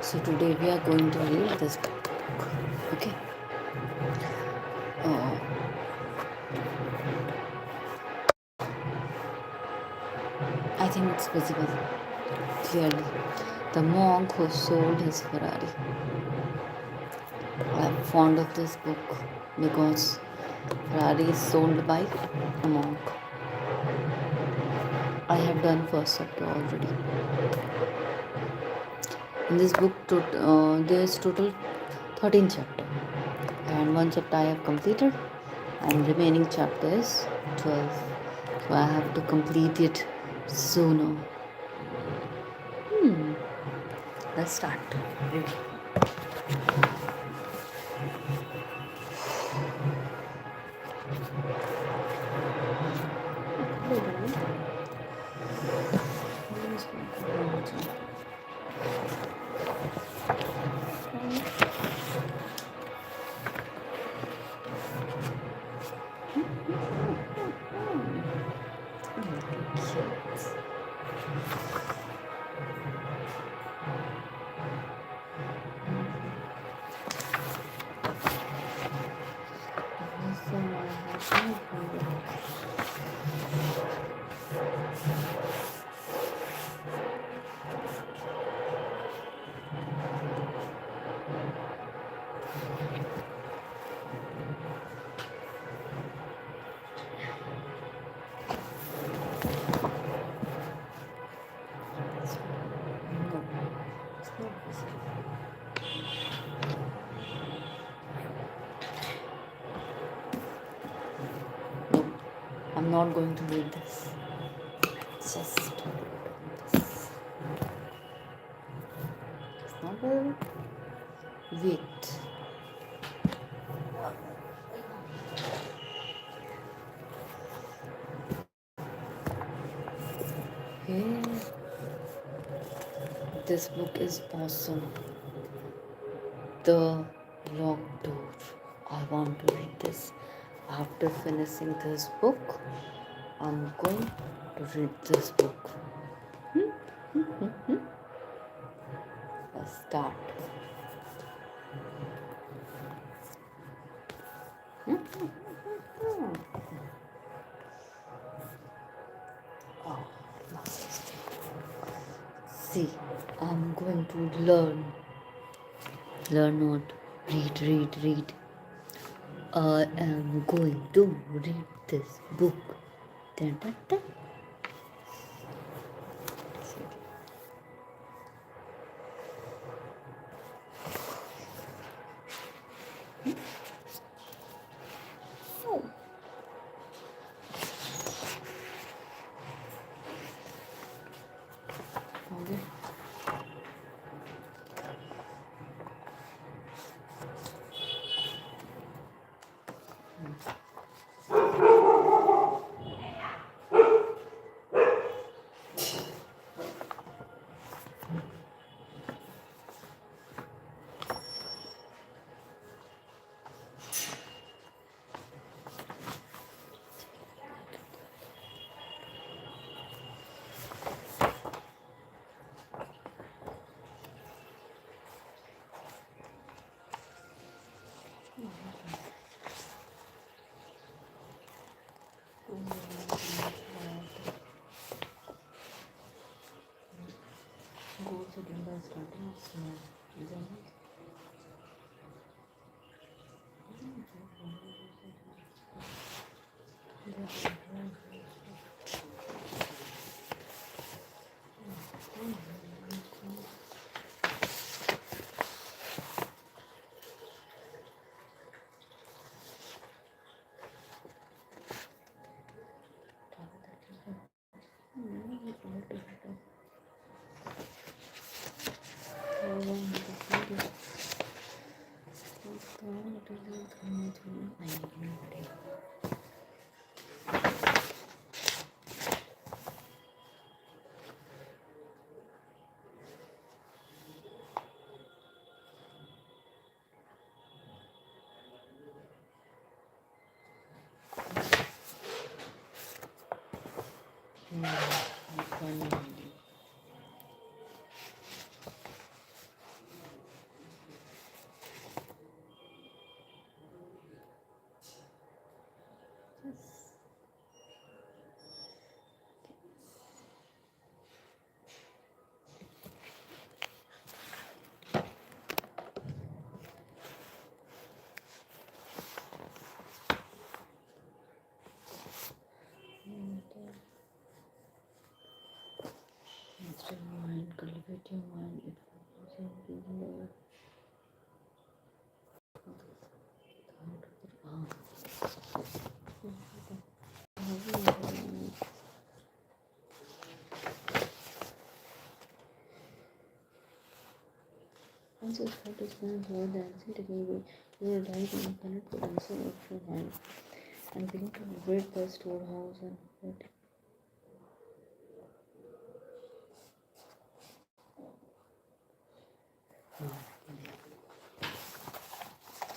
So today we are going to read this book. Okay. Uh, I think it's visible clearly. The monk who sold his Ferrari. I'm fond of this book because Ferrari is sold by a monk. I have done first chapter already. In this book, there is total 13 chapters, and one chapter I have completed, and remaining chapter is 12. So I have to complete it sooner. Let's start. I'm not going to read this. Just this novel. Wait. Hey, this book is awesome. The Locked Door. I want to read this. After finishing this book, I'm going to read this book. Let's start. Oh, see, I'm going to learn. Learn not. Read. I am going to read this book. Dun, dun, dun. Okay. Go to the by starting of small. Instead of mind, cultivate your mind. It will once you start to experience more than taking you will dive in infinite potential of your mind and begin to build the storehouse and it.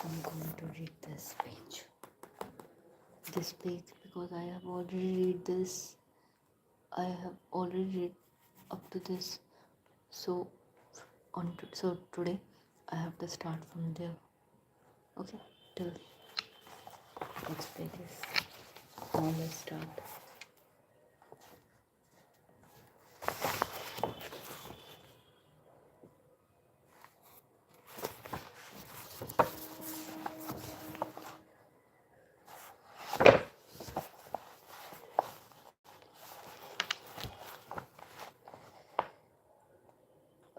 I'm going to read this page. This page because I have already read this. I have already read up to this. So so today I have to start from there. Okay, till next pages. Now let's start.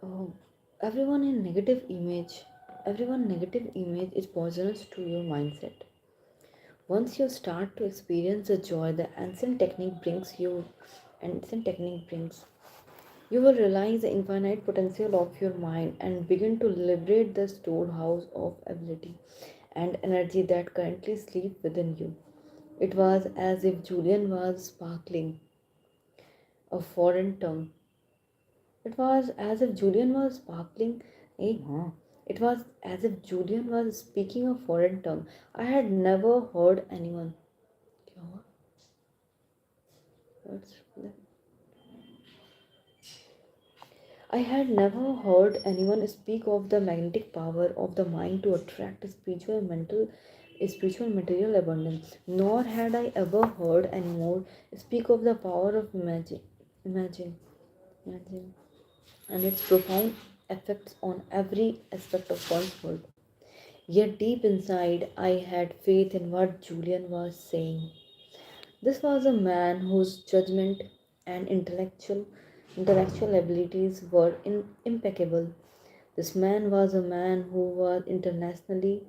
Oh, everyone in negative image, everyone negative image is poisonous to your mindset. Once you start to experience the joy the ancient technique brings, you will realize the infinite potential of your mind and begin to liberate the storehouse of ability and energy that currently sleep within you. It was as if Julian was sparkling a foreign tongue. It was as if Julian was sparkling. It was as if Julian was speaking a foreign tongue. I had never heard anyone. What's I had never heard anyone speak of the magnetic power of the mind to attract spiritual material abundance, nor had I ever heard anyone speak of the power of imagine, and its profound effects on every aspect of one's world. Yet deep inside, I had faith in what Julian was saying. This was a man whose judgment and intellectual abilities were impeccable. This man was a man who was internationally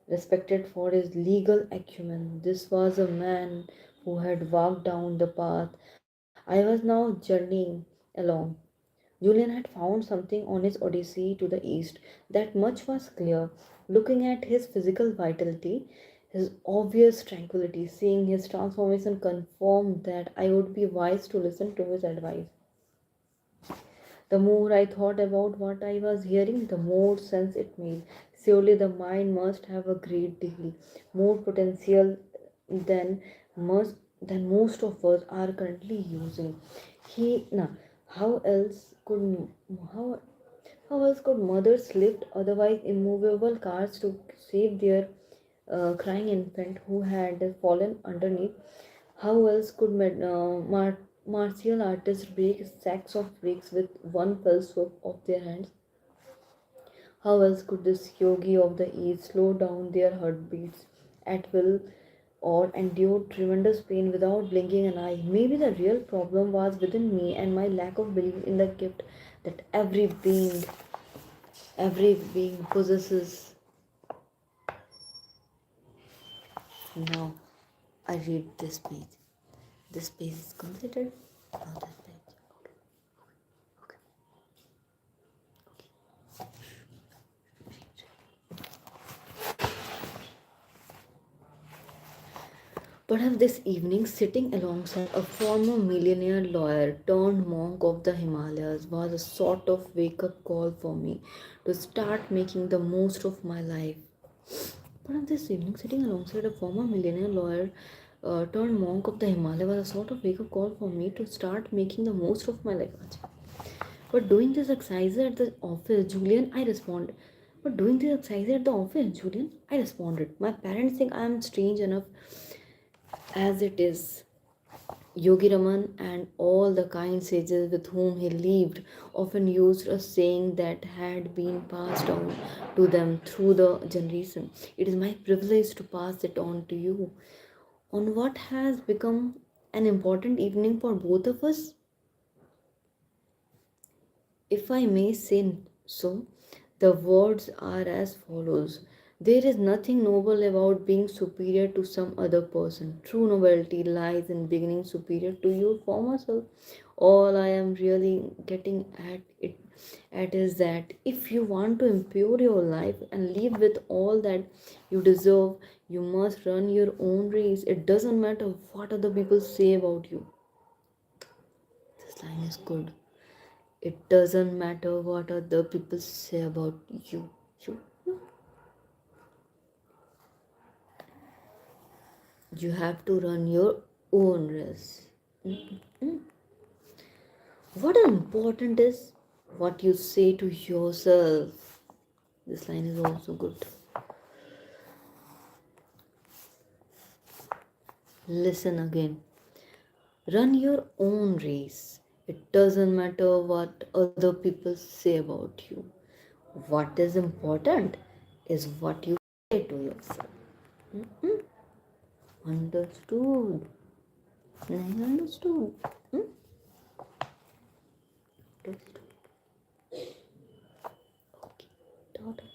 respected for his legal acumen. This was a man who had walked down the path I was now journeying along. Julian had found something on his odyssey to the east. That much was clear. Looking at his physical vitality, his obvious tranquility, seeing his transformation confirmed that I would be wise to listen to his advice. The more I thought about what I was hearing, the more sense it made. Surely the mind must have a great deal more potential than most of us are currently using. He now how else could how how else could mothers lift otherwise immovable cars to save their crying infant who had fallen underneath? How else could martial artists break sacks of bricks with one fell swoop of their hands? How else could this yogi of the East slow down their heartbeats at will or endure tremendous pain without blinking an eye? Maybe the real problem was within me and my lack of belief in the gift that every being possesses. Now I read this page. This page is completed. Now this page. Okay. But of this evening, sitting alongside a former millionaire lawyer turned monk of the Himalayas was a sort of wake up call for me to start making the most of my life. But of this evening, sitting alongside a former millionaire lawyer turned monk of the Himalayas was a sort of wake up call for me to start making the most of my life. But doing this exercise at the office, Julian, I responded. But doing this exercise at the office, Julian, I responded. My parents think I am strange enough as it is. Yogi Raman and all the kind sages with whom he lived often used a saying that had been passed down to them through the generation. It is my privilege to pass it on to you. On what has become an important evening for both of us, if I may say so, the words are as follows. There is nothing noble about being superior to some other person. True nobility lies in beginning superior to your former self. All I am really getting at is that if you want to improve your life and live with all that you deserve, you must run your own race. It doesn't matter what other people say about you. This line is good. It doesn't matter what other people say about you. You, you have to run your own race. What important is what you say to yourself. This line is also good. Listen again. Run your own race. It doesn't matter what other people say about you. What is important is what you say to yourself. Understood? नहीं understood? Understood. Okay. Daughter,